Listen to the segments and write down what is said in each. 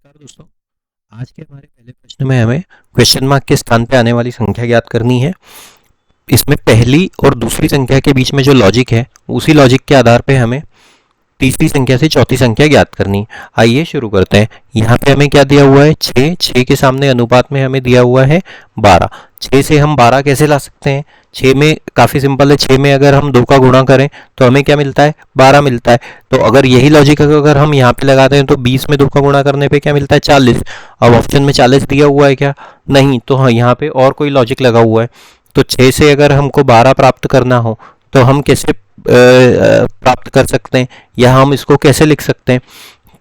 नमस्कार दोस्तों। आज के हमारे पहले प्रश्न में हमें क्वेश्चन मार्क के स्थान पे आने वाली संख्या ज्ञात करनी है। इसमें पहली और दूसरी संख्या के बीच में जो लॉजिक है उसी लॉजिक के आधार पे हमें तीसरी संख्या से चौथी संख्या ज्ञात करनी। आइए शुरू करते हैं। यहाँ पे हमें क्या दिया हुआ है? 6। 6 के सामने अनुपात में हमें दिया हुआ है 12। 6 से हम 12 कैसे ला सकते हैं? 6 में काफ़ी सिंपल है। 6 में अगर हम 2 का गुणा करें तो हमें क्या मिलता है? 12 मिलता है। तो अगर यही लॉजिक अगर हम यहाँ पे लगाते हैं तो 20 में 2 का गुणा करने पे क्या मिलता है? 40। अब ऑप्शन में 40 दिया हुआ है क्या? नहीं। तो हाँ, यहाँ पे और कोई लॉजिक लगा हुआ है। तो 6 से अगर हमको 12 प्राप्त करना हो तो हम कैसे प्राप्त कर सकते हैं, या हम इसको कैसे लिख सकते हैं?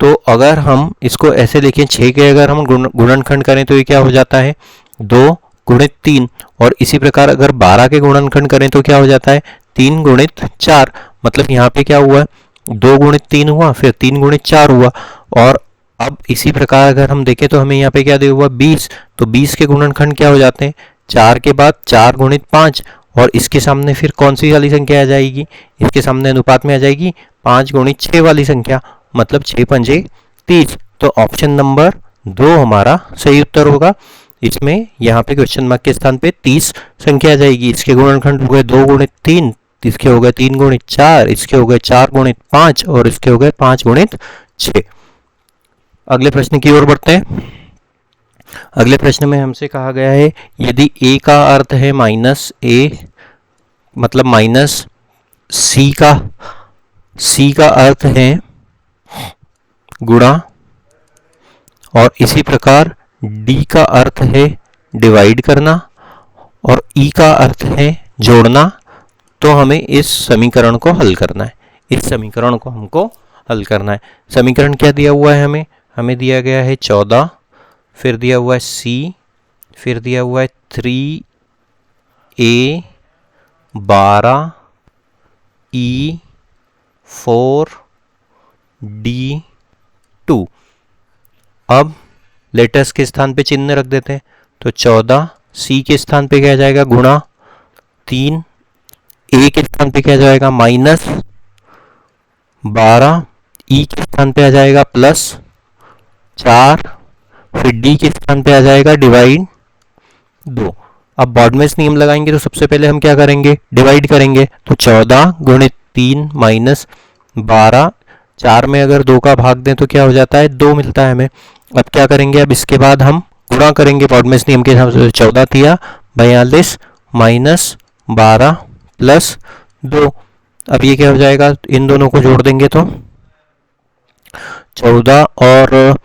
तो अगर हम इसको ऐसे लिखें, 6 के अगर हम गुणनखंड करें तो ये क्या हो जाता है? 2 गुणित 3। और इसी प्रकार अगर 12 के गुणनखंड करें तो क्या हो जाता है? 3 गुणित 4। मतलब यहाँ पे क्या हुआ? 2 गुणित 3 हुआ, फिर 3 गुणित 4 हुआ। और अब इसी प्रकार अगर हम देखें तो हमें यहाँ पे क्या दिया हुआ? 20। तो 20 के गुणनखंड क्या हो जाते हैं? 4 के बाद 4 गुणित 5। और इसके सामने फिर कौन सी वाली संख्या आ जाएगी? इसके सामने अनुपात में आ जाएगी 5 गुणित 6 वाली संख्या। मतलब 6 पंजे 30। तो ऑप्शन नंबर 2 हमारा सही उत्तर होगा। इसमें यहाँ पे क्वेश्चन मार्क के स्थान पे 30 संख्या आ जाएगी। इसके गुणनखंड हो गए 2 गुणित 3, इसके हो गए 3 गुणित 4, इसके हो गए 4 गुणित 5 और इसके हो गए 5 गुणित 6। अगले प्रश्न की ओर बढ़ते हैं। अगले प्रश्न में हमसे कहा गया है, यदि a का अर्थ है माइनस a, मतलब माइनस c का अर्थ है गुणा, और इसी प्रकार d का अर्थ है डिवाइड करना और e का अर्थ है जोड़ना, तो हमें इस समीकरण को हल करना है। इस समीकरण को हमको हल करना है। समीकरण क्या दिया हुआ है? हमें दिया गया है 14, फिर दिया हुआ है c, फिर दिया हुआ है 3a 12 e 4 d 2। अब लेटर्स के स्थान पे चिन्ह रख देते हैं। तो 14 c के स्थान पे क्या आ जाएगा? गुणा। 3 a के स्थान पे क्या आ जाएगा? माइनस। 12 e के स्थान पे आ जाएगा प्लस। 4 फिर d के स्थान पे आ जाएगा डिवाइड 2। अब बॉडमेस नियम लगाएंगे तो सबसे पहले हम क्या करेंगे? डिवाइड करेंगे। तो 14 गुणित 3 माइनस 12, 4 में अगर 2 का भाग दें तो क्या हो जाता है? 2 मिलता है हमें। अब क्या करेंगे? अब इसके बाद हम गुणा करेंगे बॉडमेस नियम के हिसाब से। 14 तिया 42 माइनस 12 प्लस 2। अब ये क्या हो जाएगा? इन दोनों को जोड़ देंगे तो 14 और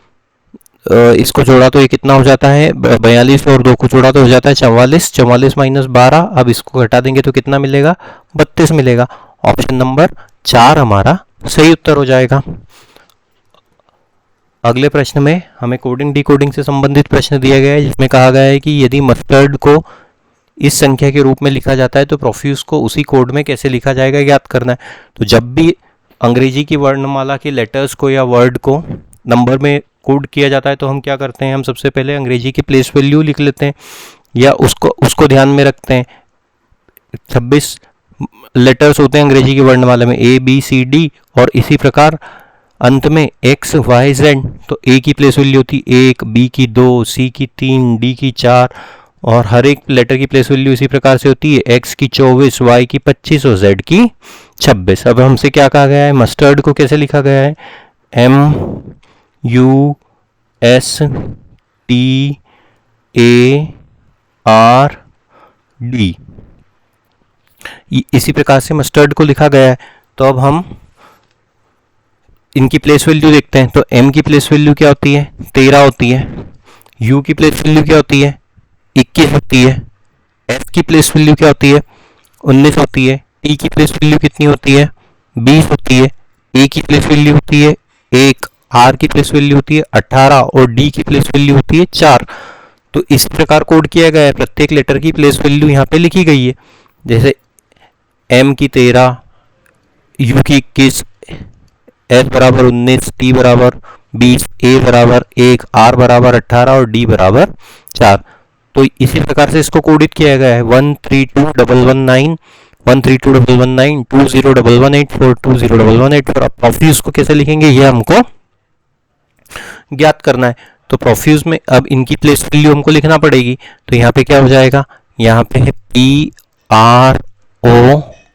इसको जोड़ा तो ये कितना हो जाता है? 42 और 2 को जोड़ा तो हो जाता है 44। 44 माइनस 12, अब इसको घटा देंगे तो कितना मिलेगा? 32 मिलेगा। ऑप्शन नंबर 4 हमारा सही उत्तर हो जाएगा। अगले प्रश्न में हमें कोडिंग डिकोडिंग से संबंधित प्रश्न दिया गया है, जिसमें कहा गया है कि यदि मस्टर्ड को इस संख्या के रूप में लिखा जाता है तो प्रोफ्यूज को उसी कोड में कैसे लिखा जाएगा, ज्ञात करना है। तो जब भी अंग्रेजी की वर्णमाला के लेटर्स को या वर्ड को नंबर में कोड किया जाता है तो हम क्या करते हैं? हम सबसे पहले अंग्रेजी की प्लेस वैल्यू लिख लेते हैं, या उसको ध्यान में रखते हैं। 26 लेटर्स होते हैं अंग्रेजी की वर्णमाला में, A B C D, और इसी प्रकार अंत में X Y Z। तो A की प्लेस वैल्यू होती है 1, B की 2, C की 3, D की 4, और हर एक लेटर की प्लेस वैल्यू इसी प्रकार से होती है, X की 24, Y की 25 और Z की 26। अब हमसे क्या कहा गया है? मस्टर्ड को कैसे लिखा गया है? MUSTARD। इसी प्रकार से मस्टर्ड को लिखा गया है। तो अब हम इनकी प्लेस वैल्यू देखते हैं। तो M की प्लेस वैल्यू क्या होती है? 13 होती है। U की प्लेस वैल्यू क्या होती है? 21 होती है। F की प्लेस वैल्यू क्या होती है? 19 होती है। T की प्लेस वैल्यू कितनी होती है? 20 होती है। A की प्लेस वैल्यू होती है 1, R की प्लेस वैल्यू होती है 18 और D की प्लेस वैल्यू होती है 4। तो इस प्रकार कोड किया गया है। प्रत्येक लेटर की प्लेस वैल्यू यहाँ पे लिखी गई है। जैसे M की 13, U की 21, S बराबर 19, T बराबर 20, A बराबर 1, R बराबर 18 और D बराबर 4। तो इसी प्रकार से इसको कोडित किया गया है। 1321119 1321119 201184 201184। अब ऑफिस को कैसे लिखेंगे ये हमको ज्ञात करना है। तो प्रोफ्यूज में अब इनकी प्लेस वैल्यू हमको लिखना पड़ेगी। तो यहाँ पे क्या हो जाएगा, यहाँ पे है PROFUSE,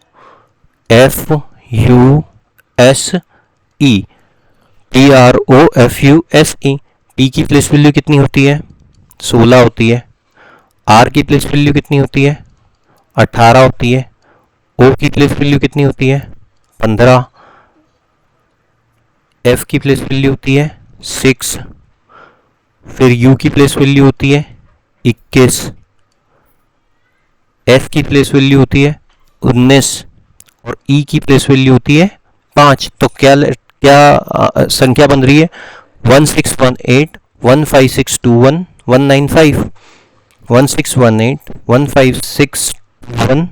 PROFUSE। P की प्लेस वैल्यू कितनी होती है, 16 होती है। R की प्लेस वैल्यू कितनी होती है, 18 होती है। O की प्लेस वैल्यू कितनी होती है, 15। F की प्लेस वैल्यू होती है 6। फिर U की प्लेस वैल्यू होती है 21। F की प्लेस वैल्यू होती है 19 और E की प्लेस वैल्यू होती है 5। तो क्या संख्या बन रही है, 1618 15621 195, 1618 15621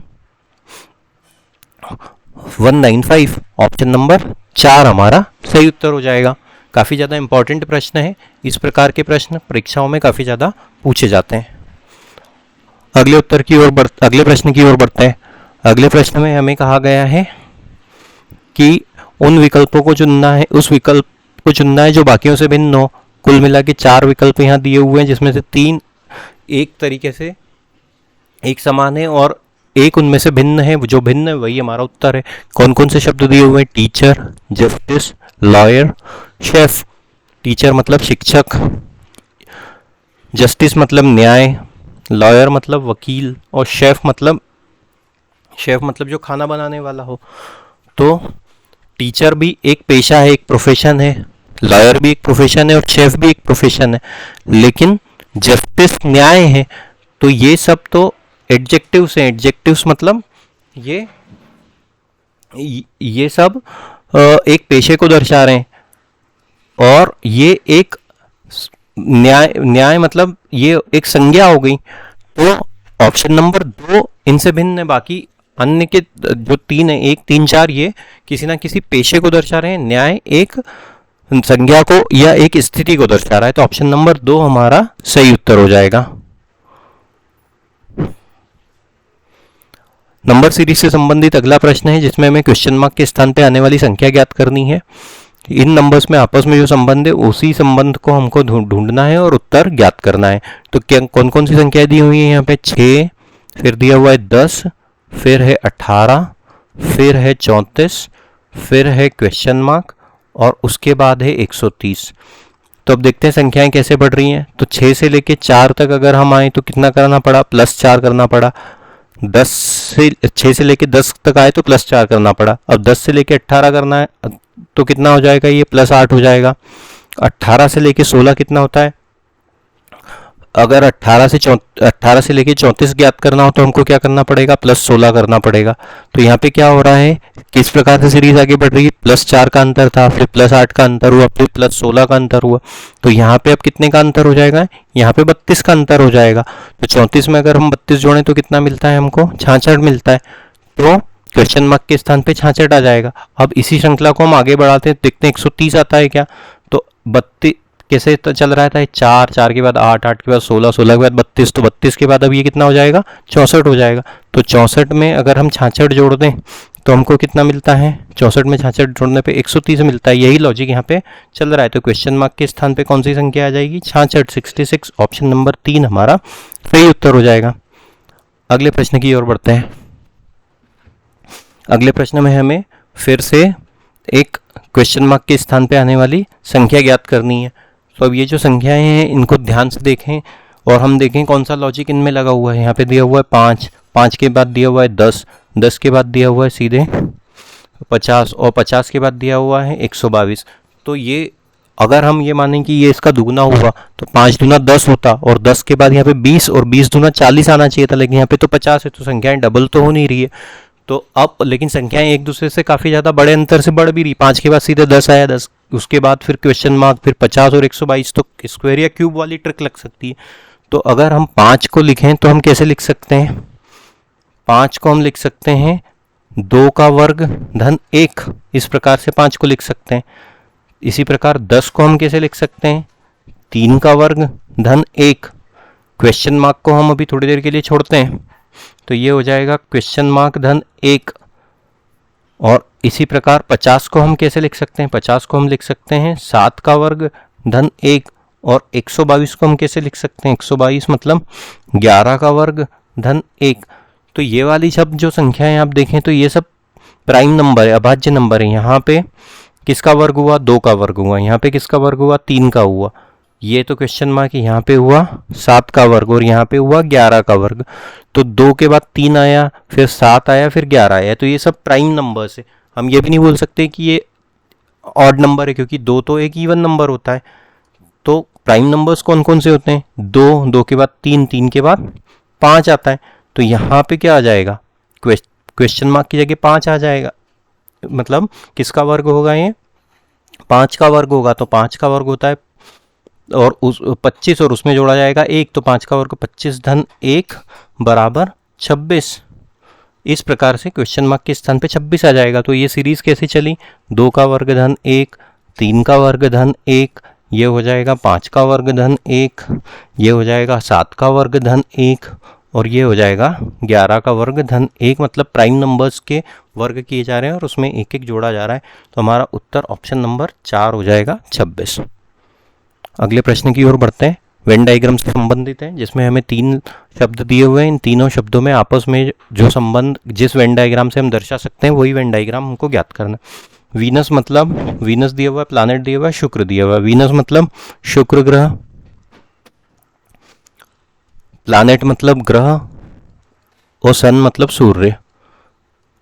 195। ऑप्शन नंबर 4 हमारा सही उत्तर हो जाएगा। काफ़ी ज़्यादा इंपॉर्टेंट प्रश्न है, इस प्रकार के प्रश्न परीक्षाओं में काफ़ी ज़्यादा पूछे जाते हैं। अगले प्रश्न की ओर बढ़ते हैं। अगले प्रश्न में हमें कहा गया है कि उन विकल्पों को चुनना है, उस विकल्प को चुनना है जो बाकियों से भिन्न हो। कुल मिला के 4 विकल्प यहाँ दिए हुए हैं, जिसमें से 3 एक तरीके से एक समान है और एक उनमें से भिन्न है। जो भिन्न है वही हमारा उत्तर है। कौन कौन से शब्द दिए हुए हैं, teacher, justice, lawyer, chef. Teacher मतलब शिक्षक, जस्टिस मतलब न्याय, लॉयर मतलब वकील और शेफ मतलब जो खाना बनाने वाला हो। तो टीचर भी एक पेशा है, एक प्रोफेशन है, लॉयर भी एक प्रोफेशन है और शेफ भी एक प्रोफेशन है। लेकिन जस्टिस न्याय है, तो ये सब तो एडजेक्टिव्स हैं। एडजेक्टिव्स मतलब ये सब एक पेशे को दर्शा रहे हैं और ये एक न्याय मतलब ये एक संज्ञा हो गई। तो ऑप्शन नंबर 2 इनसे भिन्न है। बाकी अन्य के जो 3 है, 1 3 4, ये किसी ना किसी पेशे को दर्शा रहे हैं। न्याय एक संज्ञा को या एक स्थिति को दर्शा रहा है। तो ऑप्शन नंबर 2 हमारा सही उत्तर हो जाएगा। नंबर सीरीज से संबंधित अगला प्रश्न है, जिसमें हमें क्वेश्चन मार्क के स्थान पे आने वाली संख्या ज्ञात करनी है। इन नंबर्स में आपस में जो संबंध है उसी संबंध को हमको ढूंढना है और उत्तर ज्ञात करना है। तो क्या कौन कौन सी संख्याएं दी हुई है यहाँ पे, 6, फिर दिया हुआ है 10, फिर है 18, फिर है 34, फिर है क्वेश्चन मार्क और उसके बाद है 130। तो अब देखते हैं संख्याएं कैसे बढ़ रही हैं। तो 6 से लेके 4 तक अगर हम आए तो कितना करना पड़ा, +4 करना पड़ा। 6 से लेके 10 तक आए तो +4 करना पड़ा। अब 10 से लेके 18 करना है तो कितना हो जाएगा, ये +8 हो जाएगा। 18 से लेके 16 कितना होता है, अगर 18 से लेके 34 ज्ञात करना हो तो हमको क्या करना पड़ेगा, +16 करना पड़ेगा। तो यहाँ पे क्या हो रहा है, किस प्रकार से सीरीज आगे बढ़ रही है, +4 का अंतर था, फिर +8 का अंतर हुआ, फिर +16 का अंतर हुआ। तो यहाँ पे अब कितने का अंतर हो जाएगा, यहाँ पे 32 का अंतर हो जाएगा। तो 34 में अगर हम 32 जोड़ें तो कितना मिलता है हमको, 66 मिलता है। तो क्वेश्चन मार्क के स्थान पे 66 आ जाएगा। अब इसी श्रृंखला को हम आगे बढ़ाते हैं, देखते हैं 130 आता है क्या। तो 32 कैसे चल रहा था, 4 के बाद 8 के बाद 16 के बाद 32, तो 32 के बाद अब ये कितना हो जाएगा, 64 हो जाएगा। तो 64 में अगर हम 66 जोड़ दें तो हमको कितना मिलता है, 64 में 66 जोड़ने पे 130 मिलता है। यही लॉजिक यहाँ पे चल रहा है। तो क्वेश्चन मार्क के स्थान पे कौन सी संख्या आ जाएगी, 66, 66। ऑप्शन नंबर 3 हमारा सही उत्तर हो जाएगा। अगले प्रश्न की ओर बढ़ते हैं। अगले प्रश्न में हमें फिर से एक क्वेश्चन मार्क के स्थान पे आने वाली संख्या ज्ञात करनी है। तो अब ये जो संख्याएं हैं इनको ध्यान से देखें और हम देखें कौन सा लॉजिक इनमें लगा हुआ है। यहाँ पे दिया हुआ है 5, 5 के बाद दिया हुआ है 10, 10 के बाद दिया हुआ है सीधे 50 और 50 के बाद दिया हुआ है 122। तो ये अगर हम ये मानें कि ये इसका दुगना हुआ तो 5 दूना 10 होता और 10 के बाद यहाँ पे 20 और 20 दूना 40 आना चाहिए था, लेकिन यहाँ पे तो 50 है। तो संख्याएं डबल तो हो नहीं रही है। तो अब लेकिन संख्याएं एक दूसरे से काफ़ी ज़्यादा बड़े अंतर से बढ़ भी रही। 5 के बाद सीधे 10 आया, 10 उसके बाद फिर क्वेश्चन मार्क, फिर 50 और 122। तो स्क्वायर या क्यूब वाली ट्रिक लग सकती है। तो अगर हम 5 को लिखें तो हम कैसे लिख सकते हैं, 5 को हम लिख सकते हैं 2 का वर्ग धन 1, इस प्रकार से 5 को लिख सकते हैं। इसी प्रकार 10 को हम कैसे लिख सकते हैं, 3 का वर्ग धन 1। क्वेश्चन मार्क को हम अभी थोड़ी देर के लिए छोड़ते हैं, तो ये हो जाएगा क्वेश्चन मार्क धन 1। और इसी प्रकार 50 को हम कैसे लिख सकते हैं, 50 को हम लिख सकते हैं 7 का वर्ग धन 1 और 122 को हम कैसे लिख सकते हैं, 122 मतलब 11 का वर्ग धन 1। तो ये वाली सब जो संख्याएं आप देखें तो ये सब प्राइम नंबर है, अभाज्य नंबर है। यहाँ पे किसका वर्ग हुआ, 2 का वर्ग हुआ, यहाँ पे किसका वर्ग हुआ, 3 का हुआ, ये तो क्वेश्चन मार्क, यहाँ पे हुआ 7 का वर्ग और यहाँ पे हुआ 11 का वर्ग। तो 2 के बाद 3 आया, फिर 7 आया, फिर 11 आया, तो ये सब प्राइम नंबर्स है। हम ये भी नहीं बोल सकते कि ये ऑड नंबर है, क्योंकि 2 तो एक इवन नंबर होता है। तो प्राइम नंबर्स कौन कौन से होते हैं, 2, 2 के बाद 3, 3 के बाद 5 आता है। तो यहाँ पे क्या आ जाएगा, क्वेश्चन मार्क की जगह 5 आ जाएगा, मतलब किसका वर्ग होगा, ये 5 का वर्ग होगा। तो 5 का वर्ग होता है और उस 25 और उसमें जोड़ा जाएगा 1, तो 5 का वर्ग 25 धन 1 बराबर 26। इस प्रकार से क्वेश्चन मार्क के स्थान पे 26 आ जाएगा। तो ये सीरीज कैसे चली, 2 का वर्ग धन 1, 3 का वर्ग धन 1, ये हो जाएगा 5 का वर्ग धन 1, ये हो जाएगा 7 का वर्ग धन 1 और ये हो जाएगा 11 का वर्ग धन 1। मतलब प्राइम नंबर्स के वर्ग किए जा रहे हैं और उसमें एक एक जोड़ा जा रहा है। तो हमारा उत्तर ऑप्शन नंबर 4 हो जाएगा, 26। अगले प्रश्न की ओर बढ़ते हैं। वेन डायग्राम से संबंधित है, जिसमें हमें 3 शब्द दिए हुए हैं। इन तीनों शब्दों में आपस में जो संबंध जिस वेन डायग्राम से हम दर्शा सकते हैं वही वेन डायग्राम हमको ज्ञात करना। वीनस मतलब वीनस दिया हुआ है, प्लैनेट दिया हुआ है, शुक्र दिया हुआ है। वीनस मतलब शुक्र ग्रह, प्लैनेट मतलब ग्रह और सन मतलब सूर्य।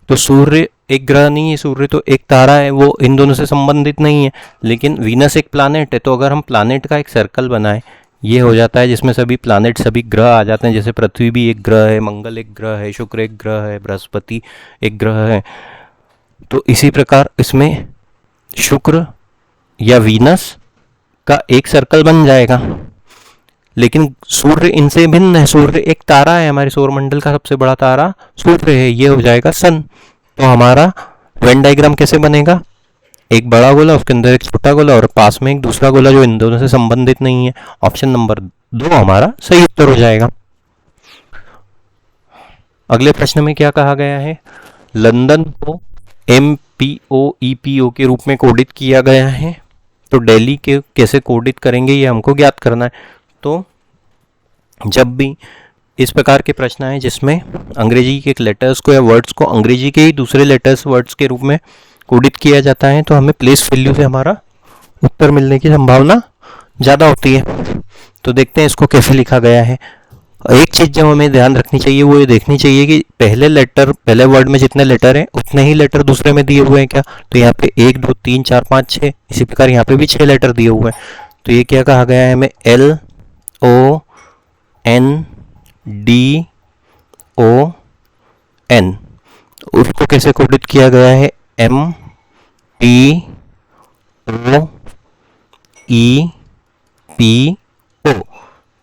तो सूर्य एक ग्रह नहीं है, सूर्य तो एक तारा है, वो इन दोनों से संबंधित नहीं है। लेकिन वीनस एक प्लैनेट है, तो अगर हम प्लैनेट का एक सर्कल बनाएं, ये हो जाता है जिसमें सभी प्लैनेट सभी ग्रह आ जाते हैं। जैसे पृथ्वी भी एक ग्रह है, मंगल एक ग्रह है, शुक्र एक ग्रह है, बृहस्पति एक ग्रह है। तो इसी प्रकार इसमें शुक्र या वीनस का एक सर्कल बन जाएगा। लेकिन सूर्य इनसे भिन्न है, सूर्य एक तारा है, हमारे सौरमंडल का सबसे बड़ा तारा सूर्य है, ये हो जाएगा सन। तो हमारा वेन डायग्राम कैसे बनेगा, एक बड़ा गोला, उसके अंदर एक छोटा गोला और पास में एक दूसरा गोला जो इन दोनों से संबंधित नहीं है। ऑप्शन नंबर 2 हमारा सही उत्तर हो जाएगा। अगले प्रश्न में क्या कहा गया है, लंदन को MPO के रूप में कोडित किया गया है। तो दिल्ली के कैसे कोडित करेंगे ये हमको ज्ञात करना है। तो जब भी इस प्रकार के प्रश्न आए जिसमें अंग्रेजी के लेटर्स को या वर्ड्स को अंग्रेजी के ही दूसरे लेटर्स वर्ड्स के रूप में कोडित किया जाता है, तो हमें प्लेस वैल्यू से हमारा उत्तर मिलने की संभावना ज़्यादा होती है। तो देखते हैं इसको कैसे लिखा गया है। एक चीज़ जो हमें ध्यान रखनी चाहिए वो ये देखनी चाहिए कि पहले वर्ड में जितने लेटर हैं उतने ही लेटर दूसरे में दिए हुए हैं क्या। तो यहाँ पे 1 2 3 4 5 6, इसी प्रकार यहाँ पे भी 6 लेटर दिए हुए हैं। तो ये क्या कहा गया है हमें, LONDON। उसको कैसे कोडित किया गया है, MPOEPO।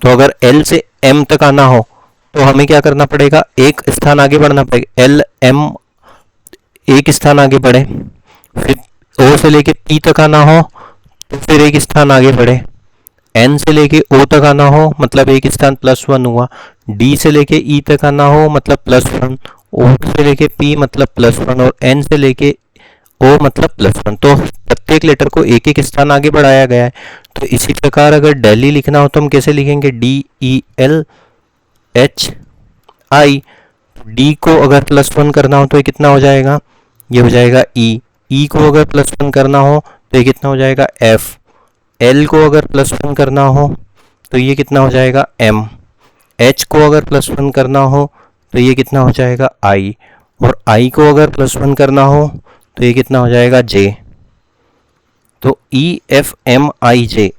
तो अगर L से M तक आना हो तो हमें क्या करना पड़ेगा, एक स्थान आगे बढ़ना पड़ेगा। LM एक स्थान आगे बढ़े, फिर O से लेके P तक आना हो तो फिर एक स्थान आगे बढ़े। N से लेके O तक आना हो मतलब एक स्थान +1 हुआ। D से लेके E तक आना हो मतलब +1, O से लेके P मतलब +1 और N से लेके O मतलब +1। तो प्रत्येक लेटर को एक एक स्थान आगे बढ़ाया गया है। तो इसी प्रकार अगर दिल्ली लिखना हो तो हम कैसे लिखेंगे, DELHI। D को अगर +1 करना हो तो ये कितना हो जाएगा, ये हो जाएगा E को अगर +1 करना हो तो ये कितना हो जाएगा F। L को अगर +1 करना हो तो ये कितना हो जाएगा M। H को अगर +1 करना हो तो ये कितना हो जाएगा I। और I को अगर +1 करना हो तो ये कितना हो जाएगा J। तो EFMIJ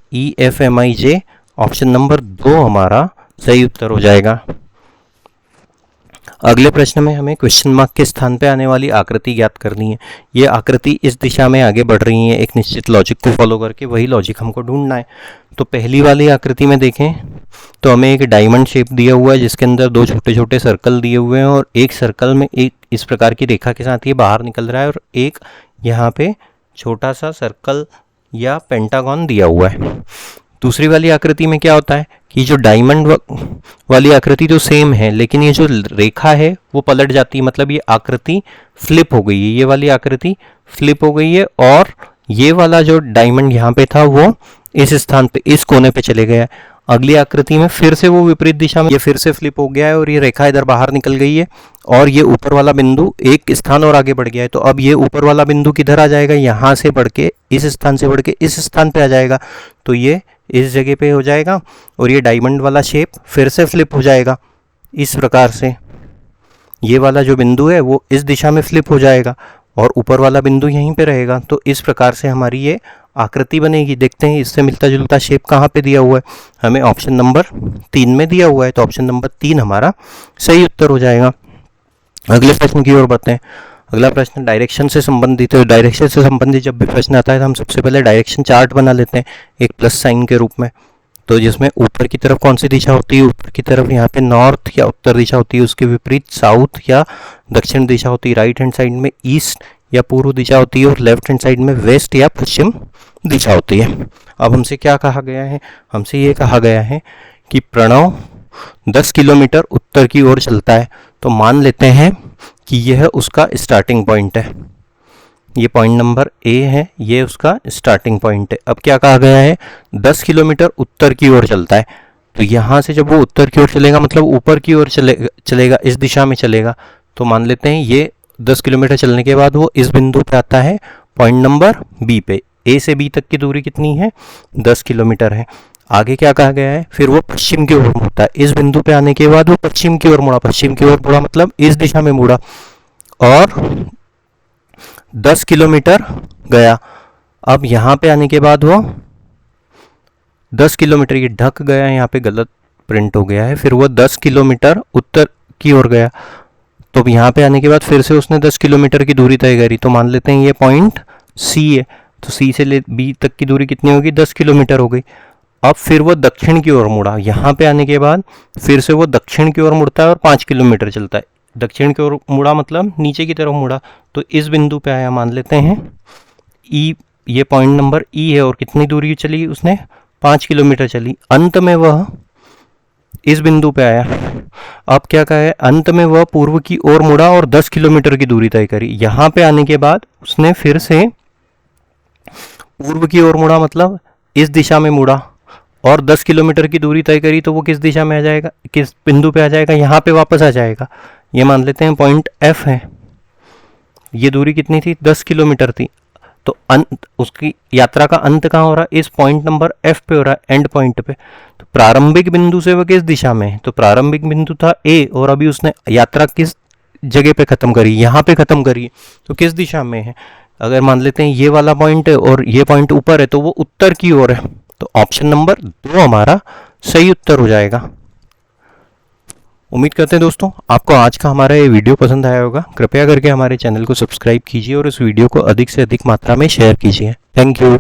ऑप्शन नंबर 2 हमारा सही उत्तर हो जाएगा। अगले प्रश्न में हमें क्वेश्चन मार्क के स्थान पे आने वाली आकृति ज्ञात करनी है। ये आकृति इस दिशा में आगे बढ़ रही है एक निश्चित लॉजिक को फॉलो करके, वही लॉजिक हमको ढूंढना है। तो पहली वाली आकृति में देखें तो हमें एक डायमंड शेप दिया हुआ है जिसके अंदर 2 छोटे छोटे सर्कल दिए हुए हैं और एक सर्कल में एक इस प्रकार की रेखा के साथ ये बाहर निकल रहा है और एक यहाँ पे छोटा सा सर्कल या पेंटागन दिया हुआ है। दूसरी वाली आकृति में क्या होता है कि जो डायमंड वाली आकृति तो सेम है, लेकिन ये जो रेखा है वो पलट जाती है, मतलब ये आकृति फ्लिप हो गई है, ये वाली आकृति फ्लिप हो गई है और ये वाला जो डायमंड यहाँ पे था वो इस स्थान पे, इस कोने पे चले गया है। अगली आकृति में फिर से वो विपरीत दिशा में, ये फिर से फ्लिप हो गया है और ये रेखा इधर बाहर निकल गई है और ये ऊपर वाला बिंदु एक स्थान और आगे बढ़ गया है। तो अब ये ऊपर वाला बिंदु किधर आ जाएगा, यहाँ से बढ़ के इस स्थान से बढ़ के इस स्थान पे आ जाएगा। तो ये इस जगह पे हो जाएगा और ये डायमंड वाला शेप फिर से फ्लिप हो जाएगा इस प्रकार से। ये वाला जो बिंदु है वो इस दिशा में फ्लिप हो जाएगा और ऊपर वाला बिंदु यहीं पे रहेगा। तो इस प्रकार से हमारी ये आकृति बनेगी। देखते हैं इससे मिलता जुलता शेप कहाँ पे दिया हुआ है, हमें ऑप्शन नंबर 3 में दिया हुआ है। तो ऑप्शन नंबर 3 हमारा सही उत्तर हो जाएगा। अगले प्रश्न की ओर बढ़ते हैं। अगला प्रश्न डायरेक्शन से संबंधित है। डायरेक्शन से संबंधित जब भी प्रश्न आता है तो हम सबसे पहले डायरेक्शन चार्ट बना लेते हैं एक प्लस साइन के रूप में। तो जिसमें ऊपर की तरफ कौन सी दिशा होती है, ऊपर की तरफ यहाँ पे नॉर्थ या उत्तर दिशा होती है, उसके विपरीत साउथ या दक्षिण दिशा होती है, राइट हैंड साइड में ईस्ट या पूर्व दिशा होती है और लेफ्ट हैंड साइड में वेस्ट या पश्चिम दिशा होती है। अब हमसे क्या कहा गया है, हमसे ये कहा गया है कि प्रणव 10 किलोमीटर उत्तर की ओर चलता है। तो मान लेते हैं कि यह उसका स्टार्टिंग पॉइंट है, ये पॉइंट नंबर ए है, ये उसका स्टार्टिंग पॉइंट है। अब क्या कहा गया है, 10 किलोमीटर उत्तर की ओर चलता है। तो यहाँ से जब वो उत्तर की ओर चलेगा मतलब ऊपर की ओर चलेगा, इस दिशा में चलेगा। तो मान लेते हैं ये 10 किलोमीटर चलने के बाद वो इस बिंदु पे आता है पॉइंट नंबर बी पे। ए से बी तक की दूरी कितनी है, 10 किलोमीटर है। आगे क्या कहा गया है, फिर वो पश्चिम की ओर मुड़ता है। इस बिंदु पे आने के बाद वो पश्चिम की ओर मुड़ा, पश्चिम की ओर मुड़ा मतलब इस दिशा में मुड़ा और 10 किलोमीटर गया। अब यहाँ पे आने के बाद वो 10 किलोमीटर, ये ढक गया है, यहाँ पे गलत प्रिंट हो गया है। फिर वो 10 किलोमीटर उत्तर की ओर गया। तो यहाँ पे आने के बाद फिर से उसने 10 किलोमीटर की दूरी तय करी। तो मान लेते हैं ये पॉइंट सी है। तो सी से ले बी तक की दूरी कितनी होगी, 10 किलोमीटर हो गई। अब फिर वो दक्षिण की ओर मुड़ा। यहाँ पे आने के बाद फिर से वो दक्षिण की ओर मुड़ता है और 5 किलोमीटर चलता है। दक्षिण की ओर मुड़ा मतलब नीचे की तरफ मुड़ा। तो इस बिंदु पे आया, मान लेते हैं ई, ये पॉइंट नंबर ई है और कितनी दूरी चली उसने, 5 किलोमीटर चली। अंत में वह इस बिंदु पे आया। अब क्या कहा है, अंत में वह पूर्व की ओर मुड़ा और 10 किलोमीटर की दूरी तय करी। यहाँ पे आने के बाद उसने फिर से पूर्व की ओर मुड़ा मतलब इस दिशा में मुड़ा और 10 किलोमीटर की दूरी तय करी। तो वो किस दिशा में आ जाएगा, किस बिंदु पे आ जाएगा, यहाँ पे वापस आ जाएगा। ये मान लेते हैं पॉइंट एफ है। ये दूरी कितनी थी, 10 किलोमीटर थी। तो अंत, उसकी यात्रा का अंत कहाँ हो रहा है, इस पॉइंट नंबर एफ पे हो रहा है, एंड पॉइंट पे। तो प्रारंभिक बिंदु से वह किस दिशा में है, तो प्रारंभिक बिंदु था ए और अभी उसने यात्रा किस जगह पे खत्म करी, यहाँ पे खत्म करी। तो किस दिशा में है, अगर मान लेते हैं ये वाला पॉइंट है और ये पॉइंट ऊपर है तो वो उत्तर की ओर है। तो ऑप्शन नंबर 2 हमारा सही उत्तर हो जाएगा। उम्मीद करते हैं दोस्तों आपको आज का हमारा ये वीडियो पसंद आया होगा। कृपया करके हमारे चैनल को सब्सक्राइब कीजिए और इस वीडियो को अधिक से अधिक मात्रा में शेयर कीजिए। Thank you.